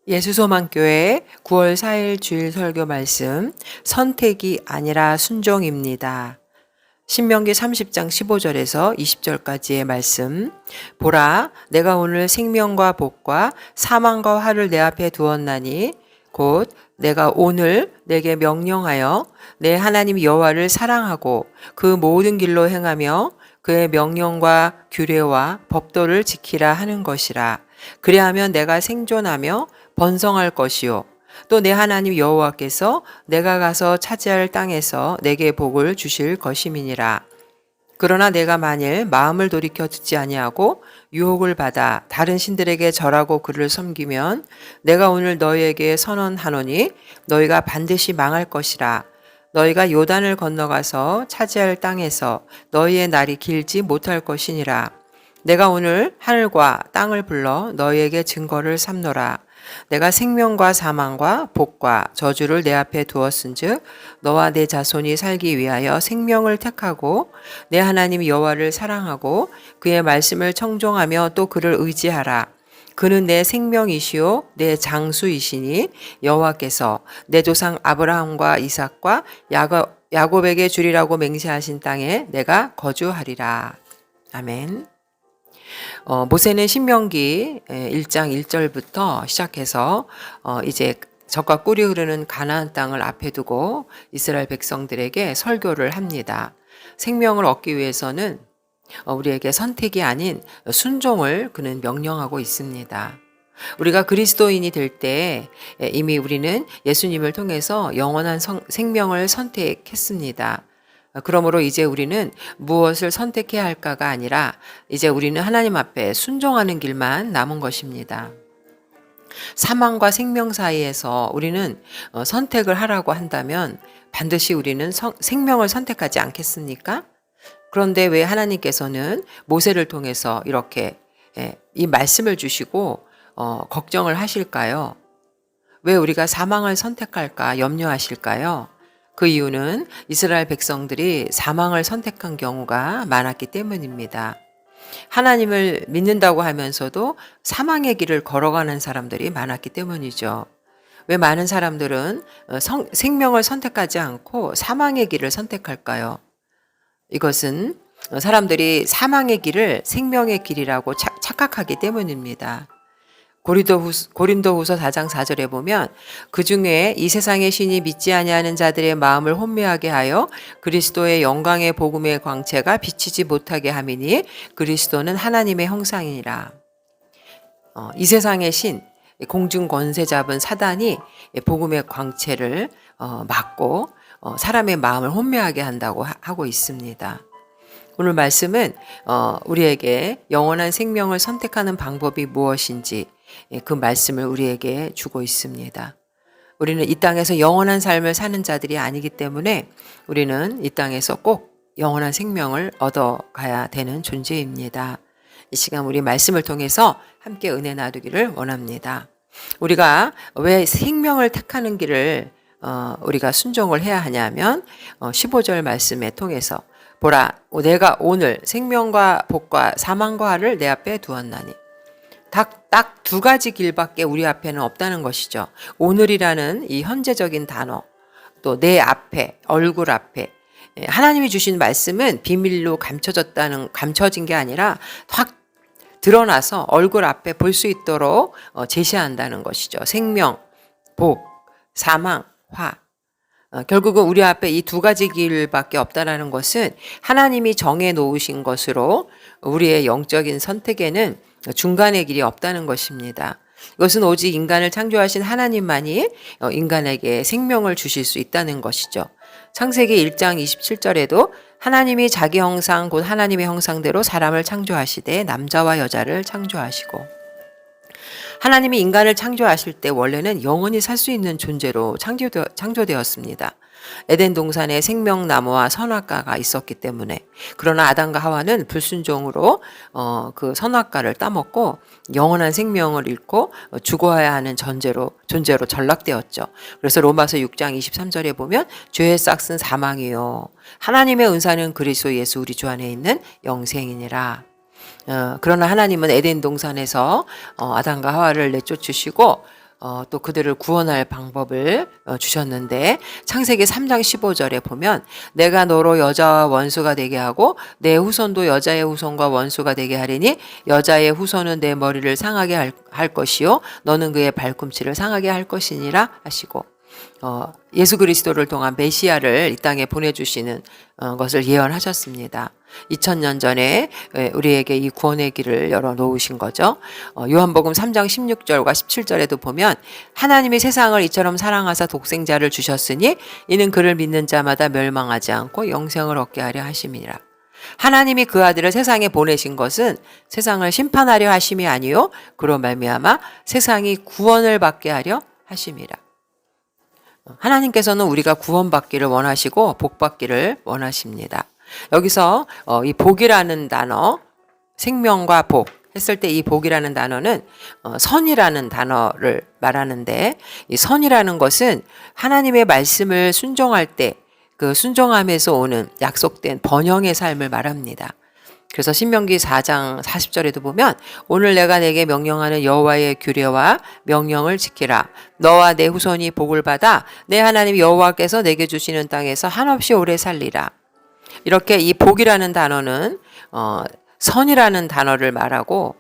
예수소망교회 9월 4일 주일 설교 말씀 선택이 아니라 순종입니다. 신명기 30장 15절에서 20절까지의 말씀. 보라, 내가 오늘 생명과 복과 사망과 화를 내 앞에 두었나니 곧 내가 오늘 내게 명령하여 내 하나님 여호와를 사랑하고 그 모든 길로 행하며 그의 명령과 규례와 법도를 지키라 하는 것이라. 그리하면 내가 생존하며 번성할 것이요 또 내 하나님 여호와께서 내가 가서 차지할 땅에서 내게 복을 주실 것임이니라. 그러나 내가 만일 마음을 돌이켜 듣지 아니하고 유혹을 받아 다른 신들에게 절하고 그를 섬기면 내가 오늘 너희에게 선언하노니 너희가 반드시 망할 것이라. 너희가 요단을 건너가서 차지할 땅에서 너희의 날이 길지 못할 것이니라. 내가 오늘 하늘과 땅을 불러 너희에게 증거를 삼노라. 내가 생명과 사망과 복과 저주를 내 앞에 두었은즉 너와 내 자손이 살기 위하여 생명을 택하고 내 하나님 여호와를 사랑하고 그의 말씀을 청종하며 또 그를 의지하라. 그는 내 생명이시요 내 장수이시니 여호와께서 내 조상 아브라함과 이삭과 야곱에게 주리라고 맹세하신 땅에 내가 거주하리라. 아멘. 모세는 신명기 1장 1절부터 시작해서 이제 적과 꿀이 흐르는 가나안 땅을 앞에 두고 이스라엘 백성들에게 설교를 합니다. 생명을 얻기 위해서는 우리에게 선택이 아닌 순종을 그는 명령하고 있습니다. 우리가 그리스도인이 될 때 이미 우리는 예수님을 통해서 영원한 생명을 선택했습니다. 그러므로 이제 우리는 무엇을 선택해야 할까가 아니라 이제 우리는 하나님 앞에 순종하는 길만 남은 것입니다. 사망과 생명 사이에서 우리는 선택을 하라고 한다면 반드시 우리는 생명을 선택하지 않겠습니까? 그런데 왜 하나님께서는 모세를 통해서 이렇게 이 말씀을 주시고 걱정을 하실까요? 왜 우리가 사망을 선택할까 염려하실까요? 그 이유는 이스라엘 백성들이 사망을 선택한 경우가 많았기 때문입니다. 하나님을 믿는다고 하면서도 사망의 길을 걸어가는 사람들이 많았기 때문이죠. 왜 많은 사람들은 생명을 선택하지 않고 사망의 길을 선택할까요? 이것은 사람들이 사망의 길을 생명의 길이라고 착각하기 때문입니다. 고린도후서 4장 4절에 보면 그 중에 이 세상의 신이 믿지 아니하는 자들의 마음을 혼미하게 하여 그리스도의 영광의 복음의 광채가 비치지 못하게 함이니 그리스도는 하나님의 형상이니라. 이 세상의 신, 공중 권세 잡은 사단이 복음의 광채를 막고 사람의 마음을 혼미하게 한다고 하고 있습니다. 오늘 말씀은 우리에게 영원한 생명을 선택하는 방법이 무엇인지 그 말씀을 우리에게 주고 있습니다. 우리는 이 땅에서 영원한 삶을 사는 자들이 아니기 때문에 우리는 이 땅에서 꼭 영원한 생명을 얻어가야 되는 존재입니다. 이 시간 우리 말씀을 통해서 함께 은혜 나누기를 원합니다. 우리가 왜 생명을 택하는 길을 우리가 순종을 해야 하냐면 15절 말씀에 통해서 보라, 내가 오늘 생명과 복과 사망과 화를 내 앞에 두었나니. 딱 두 가지 길밖에 우리 앞에는 없다는 것이죠. 오늘이라는 이 현재적인 단어, 또 내 앞에, 얼굴 앞에. 하나님이 주신 말씀은 비밀로 감춰진 게 아니라 확 드러나서 얼굴 앞에 볼 수 있도록 제시한다는 것이죠. 생명, 복, 사망, 화. 결국은 우리 앞에 이 두 가지 길밖에 없다라는 것은 하나님이 정해 놓으신 것으로 우리의 영적인 선택에는 중간의 길이 없다는 것입니다. 이것은 오직 인간을 창조하신 하나님만이 인간에게 생명을 주실 수 있다는 것이죠. 창세기 1장 27절에도 하나님이 자기 형상 곧 하나님의 형상대로 사람을 창조하시되 남자와 여자를 창조하시고, 하나님이 인간을 창조하실 때 원래는 영원히 살 수 있는 존재로 창조되었습니다. 에덴 동산에 생명나무와 선악과가 있었기 때문에. 그러나 아담과 하와는 불순종으로 그 선악과를 따먹고 영원한 생명을 잃고 죽어야 하는 존재로 전락되었죠. 그래서 로마서 6장 23절에 보면 죄의 싹은 사망이요 하나님의 은사는 그리스도 예수 우리 주 안에 있는 영생이니라. 그러나 하나님은 에덴 동산에서 아담과 하와를 내쫓으시고 또 그들을 구원할 방법을 주셨는데 창세기 3장 15절에 보면 내가 너로 여자와 원수가 되게 하고 내 후손도 여자의 후손과 원수가 되게 하리니 여자의 후손은 내 머리를 상하게 할 것이요 너는 그의 발꿈치를 상하게 할 것이니라 하시고 예수 그리스도를 통한 메시아를 이 땅에 보내주시는 것을 예언하셨습니다. 2000년 전에 우리에게 이 구원의 길을 열어놓으신 거죠. 요한복음 3장 16절과 17절에도 보면 하나님이 세상을 이처럼 사랑하사 독생자를 주셨으니 이는 그를 믿는 자마다 멸망하지 않고 영생을 얻게 하려 하심이라. 하나님이 그 아들을 세상에 보내신 것은 세상을 심판하려 하심이 아니요 그로 말미암아 세상이 구원을 받게 하려 하심이라. 하나님께서는 우리가 구원받기를 원하시고 복받기를 원하십니다. 여기서 이 복이라는 단어, 생명과 복 했을 때 이 복이라는 단어는 선이라는 단어를 말하는데 이 선이라는 것은 하나님의 말씀을 순종할 때 그 순종함에서 오는 약속된 번영의 삶을 말합니다. 그래서 신명기 4장 40절에도 보면 오늘 내가 내게 명령하는 여호와의 규례와 명령을 지키라. 너와 내 후손이 복을 받아 내 하나님 여호와께서 내게 주시는 땅에서 한없이 오래 살리라. 이렇게 이 복이라는 단어는 선이라는 단어를 말하고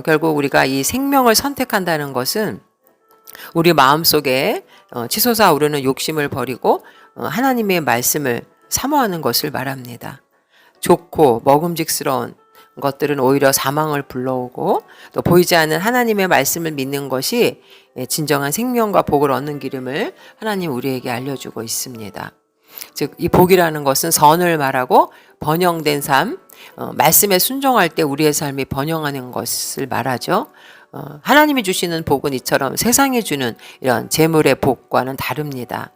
결국 우리가 이 생명을 선택한다는 것은 우리 마음속에 치솟아 오르는 욕심을 버리고 하나님의 말씀을 사모하는 것을 말합니다. 좋고 먹음직스러운 것들은 오히려 사망을 불러오고 또 보이지 않는 하나님의 말씀을 믿는 것이 진정한 생명과 복을 얻는 길임을 하나님 우리에게 알려주고 있습니다. 즉 이 복이라는 것은 선을 말하고 번영된 삶, 말씀에 순종할 때 우리의 삶이 번영하는 것을 말하죠. 하나님이 주시는 복은 이처럼 세상이 주는 이런 재물의 복과는 다릅니다.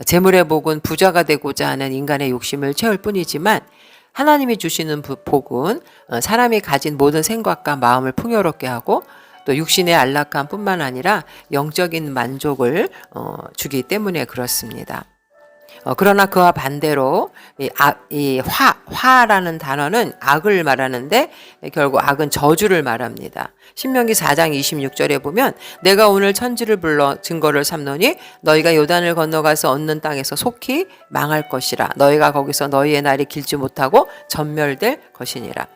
재물의 복은 부자가 되고자 하는 인간의 욕심을 채울 뿐이지만 하나님이 주시는 복은 사람이 가진 모든 생각과 마음을 풍요롭게 하고 또 육신의 안락함 뿐만 아니라 영적인 만족을 주기 때문에 그렇습니다. 그러나 그와 반대로 화라는 단어는 악을 말하는데 결국 악은 저주를 말합니다. 신명기 4장 26절에 보면 내가 오늘 천지를 불러 증거를 삼노니 너희가 요단을 건너가서 얻는 땅에서 속히 망할 것이라. 너희가 거기서 너희의 날이 길지 못하고 전멸될 것이니라.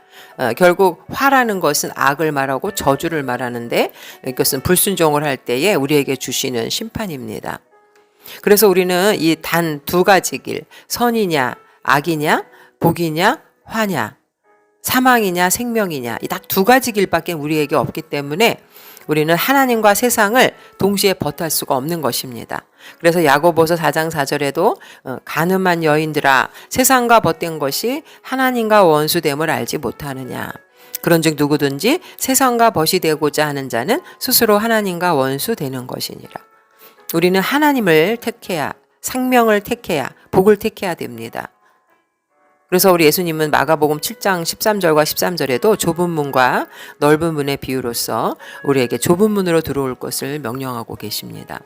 결국 화라는 것은 악을 말하고 저주를 말하는데 이것은 불순종을 할 때에 우리에게 주시는 심판입니다. 그래서 우리는 이 단 두 가지 길, 선이냐, 악이냐, 복이냐, 화냐, 사망이냐, 생명이냐, 이 딱 두 가지 길밖에 우리에게 없기 때문에 우리는 하나님과 세상을 동시에 버탈 수가 없는 것입니다. 그래서 야고보서 4장 4절에도 간음한 여인들아 세상과 벗된 것이 하나님과 원수됨을 알지 못하느냐. 그런즉 누구든지 세상과 벗이 되고자 하는 자는 스스로 하나님과 원수되는 것이니라. 우리는 하나님을 택해야, 생명을 택해야, 복을 택해야 됩니다. 그래서 우리 예수님은 마가복음 7장 13절과 13절에도 좁은 문과 넓은 문의 비유로서 우리에게 좁은 문으로 들어올 것을 명령하고 계십니다.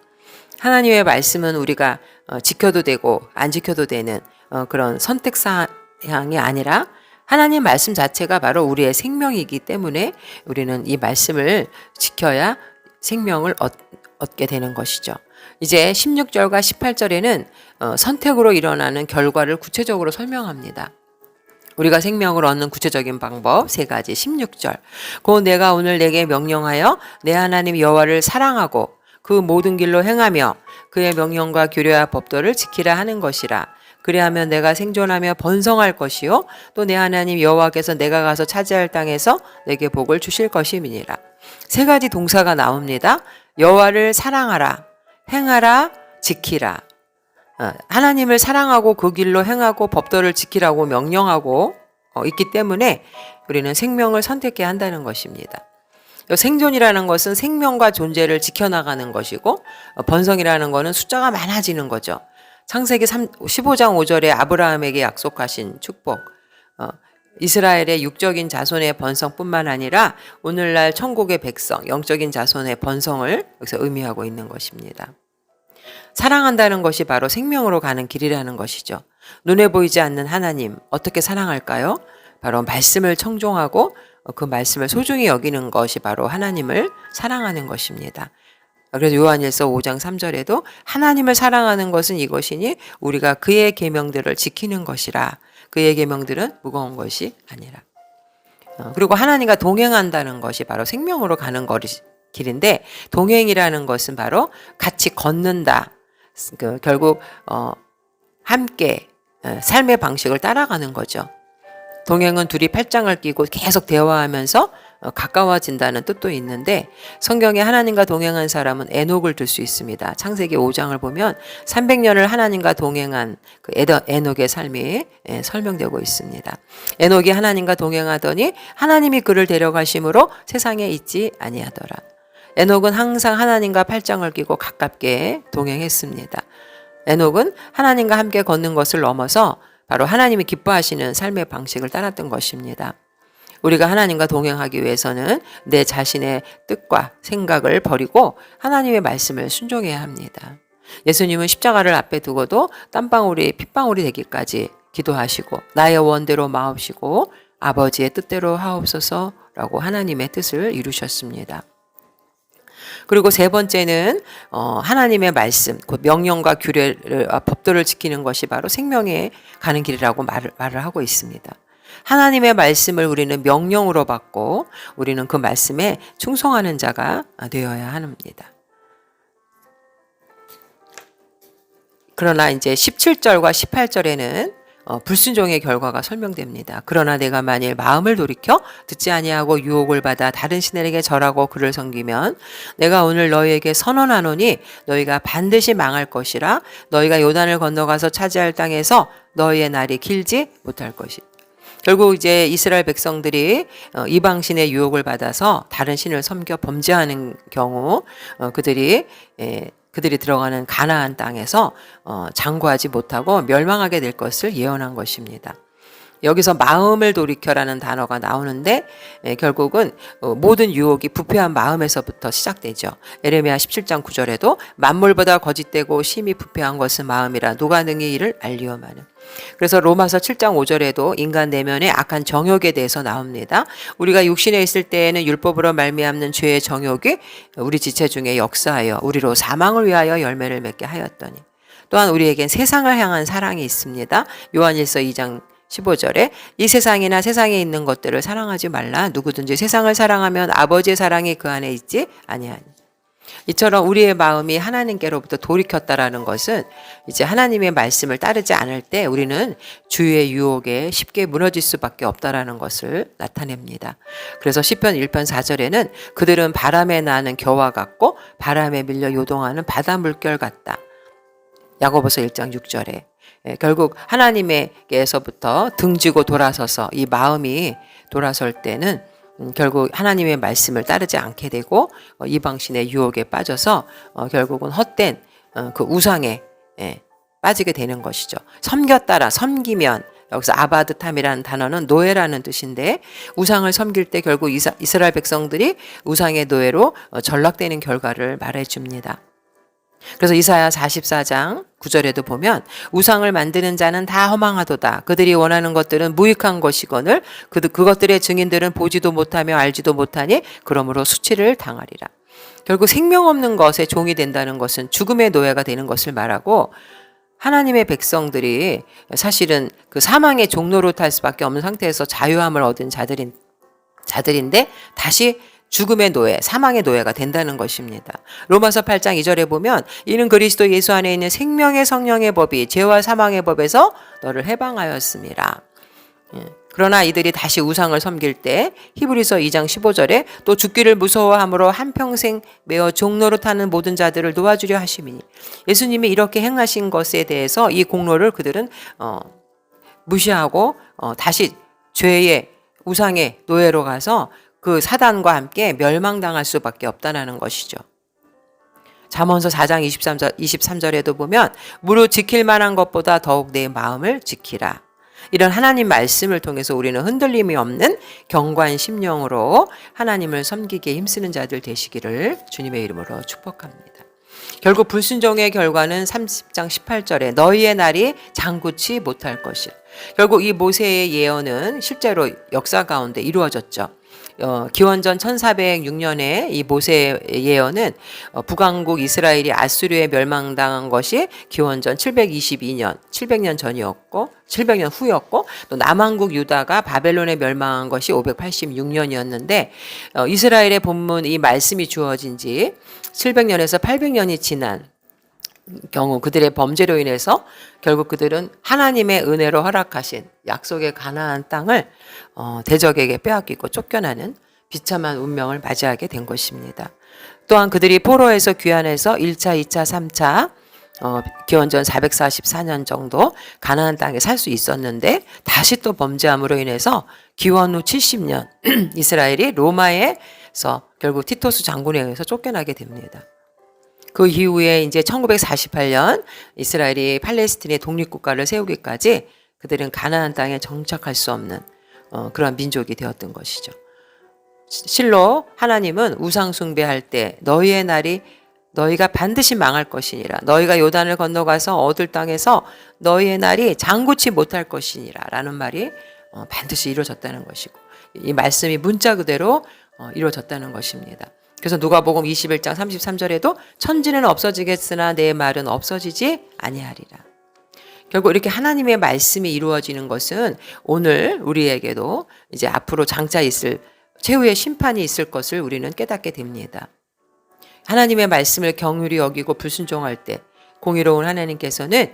하나님의 말씀은 우리가 지켜도 되고 안 지켜도 되는 그런 선택사항이 아니라 하나님 말씀 자체가 바로 우리의 생명이기 때문에 우리는 이 말씀을 지켜야 생명을 얻게 되는 것이죠. 이제 16절과 18절에는 선택으로 일어나는 결과를 구체적으로 설명합니다. 우리가 생명을 얻는 구체적인 방법 세 가지. 16절 곧 내가 오늘 내게 명령하여 내 하나님 여호와를 사랑하고 그 모든 길로 행하며 그의 명령과 규례와 법도를 지키라 하는 것이라. 그리하면 내가 생존하며 번성할 것이요 또 내 하나님 여호와께서 내가 가서 차지할 땅에서 내게 복을 주실 것임이니라. 세 가지 동사가 나옵니다. 여호와를 사랑하라, 행하라, 지키라. 하나님을 사랑하고 그 길로 행하고 법도를 지키라고 명령하고 있기 때문에 우리는 생명을 선택해야 한다는 것입니다. 생존이라는 것은 생명과 존재를 지켜나가는 것이고 번성이라는 것은 숫자가 많아지는 거죠. 창세기 15장 5절에 아브라함에게 약속하신 축복, 이스라엘의 육적인 자손의 번성뿐만 아니라 오늘날 천국의 백성, 영적인 자손의 번성을 여기서 의미하고 있는 것입니다. 사랑한다는 것이 바로 생명으로 가는 길이라는 것이죠. 눈에 보이지 않는 하나님, 어떻게 사랑할까요? 바로 말씀을 청종하고 그 말씀을 소중히 여기는 것이 바로 하나님을 사랑하는 것입니다. 그래서 요한일서 5장 3절에도 하나님을 사랑하는 것은 이것이니 우리가 그의 계명들을 지키는 것이라. 그의 계명들은 무거운 것이 아니라. 그리고 하나님과 동행한다는 것이 바로 생명으로 가는 길인데, 동행이라는 것은 바로 같이 걷는다. 결국 함께 삶의 방식을 따라가는 거죠. 동행은 둘이 팔짱을 끼고 계속 대화하면서 가까워진다는 뜻도 있는데, 성경에 하나님과 동행한 사람은 에녹을 들 수 있습니다. 창세기 5장을 보면 300년을 하나님과 동행한 그 에녹의 삶이 설명되고 있습니다. 에녹이 하나님과 동행하더니 하나님이 그를 데려가심으로 세상에 있지 아니하더라. 에녹은 항상 하나님과 팔짱을 끼고 가깝게 동행했습니다. 에녹은 하나님과 함께 걷는 것을 넘어서 바로 하나님이 기뻐하시는 삶의 방식을 따랐던 것입니다. 우리가 하나님과 동행하기 위해서는 내 자신의 뜻과 생각을 버리고 하나님의 말씀을 순종해야 합니다. 예수님은 십자가를 앞에 두고도 땀방울이 핏방울이 되기까지 기도하시고 나의 원대로 마옵시고 아버지의 뜻대로 하옵소서라고 하나님의 뜻을 이루셨습니다. 그리고 세 번째는 하나님의 말씀, 곧 명령과 규례를 법도를 지키는 것이 바로 생명에 가는 길이라고 말을 하고 있습니다. 하나님의 말씀을 우리는 명령으로 받고 우리는 그 말씀에 충성하는 자가 되어야 합니다. 그러나 이제 17절과 18절에는 불순종의 결과가 설명됩니다. 그러나 내가 만일 마음을 돌이켜 듣지 아니하고 유혹을 받아 다른 신에게 절하고 그를 섬기면 내가 오늘 너희에게 선언하노니 너희가 반드시 망할 것이라. 너희가 요단을 건너가서 차지할 땅에서 너희의 날이 길지 못할 것이. 결국 이제 이스라엘 백성들이 이방신의 유혹을 받아서 다른 신을 섬겨 범죄하는 경우 그들이 들어가는 가나안 땅에서 장구하지 못하고 멸망하게 될 것을 예언한 것입니다. 여기서 마음을 돌이켜라는 단어가 나오는데 결국은 모든 유혹이 부패한 마음에서부터 시작되죠. 에레미야 17장 9절에도 만물보다 거짓되고 심히 부패한 것은 마음이라 누가 능히 이를 알리오마는. 그래서 로마서 7장 5절에도 인간 내면의 악한 정욕에 대해서 나옵니다. 우리가 육신에 있을 때에는 율법으로 말미암는 죄의 정욕이 우리 지체 중에 역사하여 우리로 사망을 위하여 열매를 맺게 하였더니 또한 우리에겐 세상을 향한 사랑이 있습니다. 요한일서 2장 15절에 이 세상이나 세상에 있는 것들을 사랑하지 말라. 누구든지 세상을 사랑하면 아버지의 사랑이 그 안에 있지 아니하니. 이처럼 우리의 마음이 하나님께로부터 돌이켰다라는 것은 이제 하나님의 말씀을 따르지 않을 때 우리는 주의 유혹에 쉽게 무너질 수밖에 없다라는 것을 나타냅니다. 그래서 시편 1편 4절에는 그들은 바람에 나는 겨와 같고 바람에 밀려 요동하는 바다 물결 같다. 야고보서 1장 6절에 결국 하나님에게서부터 등지고 돌아서서 이 마음이 돌아설 때는 결국 하나님의 말씀을 따르지 않게 되고 이방신의 유혹에 빠져서 결국은 헛된 그 우상에 빠지게 되는 것이죠. 섬기면 여기서 아바드탐이라는 단어는 노예라는 뜻인데 우상을 섬길 때 결국 이스라엘 백성들이 우상의 노예로 전락되는 결과를 말해줍니다. 그래서 이사야 44장 9절에도 보면 우상을 만드는 자는 다 허망하도다. 그들이 원하는 것들은 무익한 것이거늘 그것들의 증인들은 보지도 못하며 알지도 못하니 그러므로 수치를 당하리라. 결국 생명 없는 것에 종이 된다는 것은 죽음의 노예가 되는 것을 말하고 하나님의 백성들이 사실은 그 사망의 종로로 탈 수밖에 없는 상태에서 자유함을 얻은 자들인데 다시 죽음의 노예, 사망의 노예가 된다는 것입니다. 로마서 8장 2절에 보면 이는 그리스도 예수 안에 있는 생명의 성령의 법이 죄와 사망의 법에서 너를 해방하였습니다. 그러나 이들이 다시 우상을 섬길 때 히브리서 2장 15절에 또 죽기를 무서워함으로 한평생 매어 종로로 타는 모든 자들을 도와주려 하심이니 예수님이 이렇게 행하신 것에 대해서 이 공로를 그들은 무시하고 다시 죄의 우상의 노예로 가서 그 사단과 함께 멸망당할 수밖에 없다는 것이죠. 잠언서 4장 23절에도 보면 무릇 지킬 만한 것보다 더욱 내 마음을 지키라. 이런 하나님 말씀을 통해서 우리는 흔들림이 없는 경관 심령으로 하나님을 섬기기에 힘쓰는 자들 되시기를 주님의 이름으로 축복합니다. 결국 불순종의 결과는 30장 18절에 너희의 날이 장구치 못할 것이라. 결국 이 모세의 예언은 실제로 역사 가운데 이루어졌죠. 기원전 1406년에 이 모세 예언은 북왕국 이스라엘이 아수르에 멸망당한 것이 기원전 722년, 700년 전이었고 700년 후였고 또 남왕국 유다가 바벨론에 멸망한 것이 586년이었는데 이스라엘의 본문 이 말씀이 주어진 지 700년에서 800년이 지난 경우 그들의 범죄로 인해서 결국 그들은 하나님의 은혜로 허락하신 약속의 가나안 땅을 대적에게 빼앗기고 쫓겨나는 비참한 운명을 맞이하게 된 것입니다. 또한 그들이 포로에서 귀환해서 1차, 2차, 3차 기원전 444년 정도 가나안 땅에 살 수 있었는데 다시 또 범죄함으로 인해서 기원 후 70년 이스라엘이 로마에서 결국 티토스 장군에 의해서 쫓겨나게 됩니다. 그 이후에 이제 1948년 이스라엘이 팔레스틴의 독립국가를 세우기까지 그들은 가나안 땅에 정착할 수 없는 그런 민족이 되었던 것이죠. 실로 하나님은 우상 숭배할 때 너희의 날이 너희가 반드시 망할 것이니라. 너희가 요단을 건너가서 얻을 땅에서 너희의 날이 장구치 못할 것이니라 라는 말이 반드시 이루어졌다는 것이고 이 말씀이 문자 그대로 이루어졌다는 것입니다. 그래서 누가복음 21장 33절에도 천지는 없어지겠으나 내 말은 없어지지 아니하리라. 결국 이렇게 하나님의 말씀이 이루어지는 것은 오늘 우리에게도 이제 앞으로 장차 있을 최후의 심판이 있을 것을 우리는 깨닫게 됩니다. 하나님의 말씀을 경휼히 여기고 불순종할 때 공의로운 하나님께서는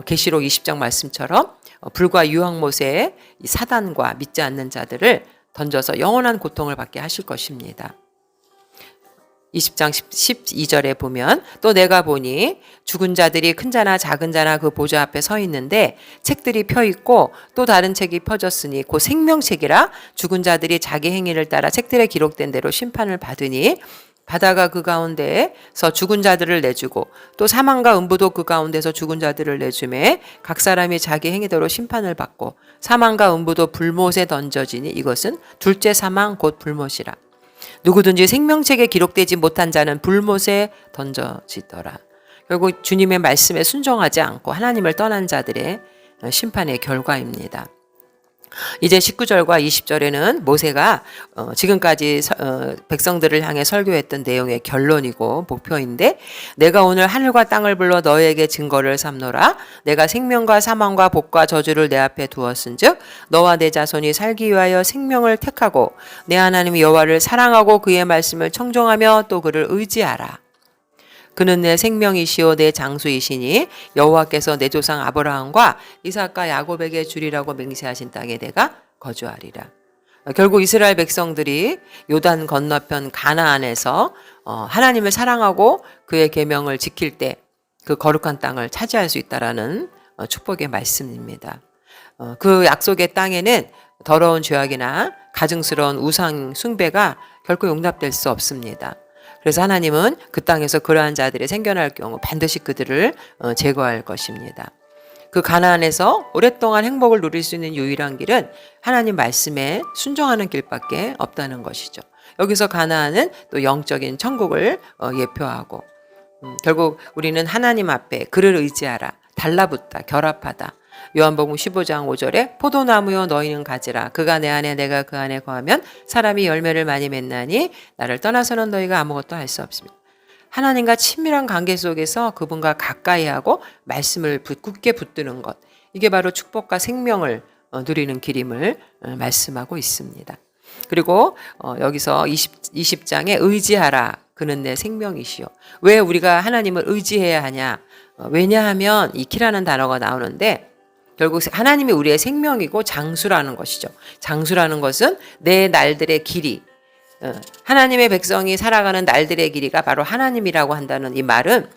계시록 20장 말씀처럼 불과 유황못에 사단과 믿지 않는 자들을 던져서 영원한 고통을 받게 하실 것입니다. 20장 12절에 보면 또 내가 보니 죽은 자들이 큰 자나 작은 자나 그 보좌 앞에 서 있는데 책들이 펴 있고 또 다른 책이 펴졌으니 곧 생명책이라 죽은 자들이 자기 행위를 따라 책들에 기록된 대로 심판을 받으니 바다가 그 가운데서 죽은 자들을 내주고 또 사망과 음부도 그 가운데서 죽은 자들을 내주매 각 사람이 자기 행위대로 심판을 받고 사망과 음부도 불못에 던져지니 이것은 둘째 사망 곧 불못이라. 누구든지 생명책에 기록되지 못한 자는 불못에 던져지더라. 결국 주님의 말씀에 순종하지 않고 하나님을 떠난 자들의 심판의 결과입니다. 이제 19절과 20절에는 모세가 지금까지 백성들을 향해 설교했던 내용의 결론이고 목표인데 내가 오늘 하늘과 땅을 불러 너에게 증거를 삼노라. 내가 생명과 사망과 복과 저주를 내 앞에 두었은즉 너와 내 자손이 살기 위하여 생명을 택하고 내 하나님 여호와를 사랑하고 그의 말씀을 청종하며 또 그를 의지하라. 그는 내 생명이시오 내 장수이시니 여호와께서 내 조상 아브라함과 이삭과 야곱에게 주리라고 맹세하신 땅에 내가 거주하리라. 결국 이스라엘 백성들이 요단 건너편 가나안에서 하나님을 사랑하고 그의 계명을 지킬 때 그 거룩한 땅을 차지할 수 있다라는 축복의 말씀입니다. 그 약속의 땅에는 더러운 죄악이나 가증스러운 우상 숭배가 결코 용납될 수 없습니다. 그래서 하나님은 그 땅에서 그러한 자들이 생겨날 경우 반드시 그들을 제거할 것입니다. 그 가나안에서 오랫동안 행복을 누릴 수 있는 유일한 길은 하나님 말씀에 순종하는 길밖에 없다는 것이죠. 여기서 가나안은 또 영적인 천국을 예표하고 결국 우리는 하나님 앞에 그를 의지하라, 달라붙다, 결합하다. 요한복음 15장 5절에 포도나무여 너희는 가지라 그가 내 안에 내가 그 안에 거하면 사람이 열매를 많이 맺나니 나를 떠나서는 너희가 아무것도 할 수 없습니다. 하나님과 친밀한 관계 속에서 그분과 가까이하고 말씀을 굳게 붙드는 것 이게 바로 축복과 생명을 누리는 길임을 말씀하고 있습니다. 그리고 여기서 20장에 의지하라 그는 내 생명이시요. 왜 우리가 하나님을 의지해야 하냐? 왜냐하면 이 키라는 단어가 나오는데 결국 하나님이 우리의 생명이고 장수라는 것이죠. 장수라는 것은 내 날들의 길이 하나님의 백성이 살아가는 날들의 길이가 바로 하나님이라고 한다는 이 말은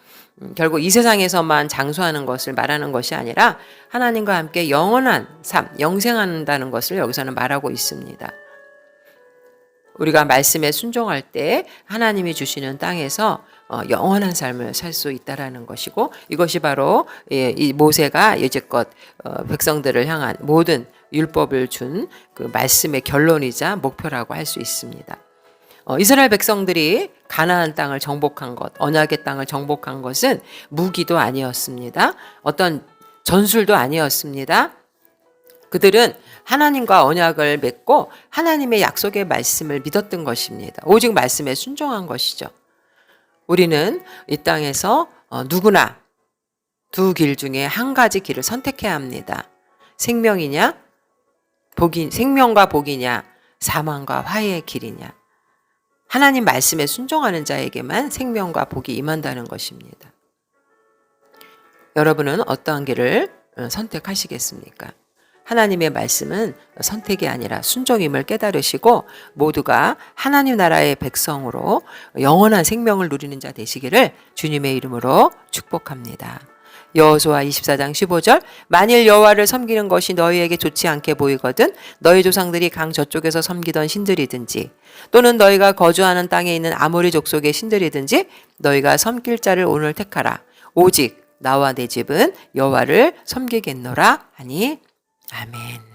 결국 이 세상에서만 장수하는 것을 말하는 것이 아니라 하나님과 함께 영원한 삶, 영생한다는 것을 여기서는 말하고 있습니다. 우리가 말씀에 순종할 때 하나님이 주시는 땅에서 영원한 삶을 살 수 있다라는 것이고 이것이 바로 이 모세가 이제껏 백성들을 향한 모든 율법을 준 그 말씀의 결론이자 목표라고 할 수 있습니다. 이스라엘 백성들이 가나안 땅을 정복한 것, 언약의 땅을 정복한 것은 무기도 아니었습니다. 어떤 전술도 아니었습니다. 그들은 하나님과 언약을 맺고 하나님의 약속의 말씀을 믿었던 것입니다. 오직 말씀에 순종한 것이죠. 우리는 이 땅에서 누구나 두 길 중에 한 가지 길을 선택해야 합니다. 생명과 복이냐, 사망과 화해의 길이냐. 하나님 말씀에 순종하는 자에게만 생명과 복이 임한다는 것입니다. 여러분은 어떠한 길을 선택하시겠습니까? 하나님의 말씀은 선택이 아니라 순종임을 깨달으시고 모두가 하나님 나라의 백성으로 영원한 생명을 누리는 자 되시기를 주님의 이름으로 축복합니다. 여호수아 24장 15절 만일 여호와를 섬기는 것이 너희에게 좋지 않게 보이거든 너희 조상들이 강 저쪽에서 섬기던 신들이든지 또는 너희가 거주하는 땅에 있는 아모리 족속의 신들이든지 너희가 섬길 자를 오늘 택하라. 오직 나와 내 집은 여호와를 섬기겠노라 하니 아멘.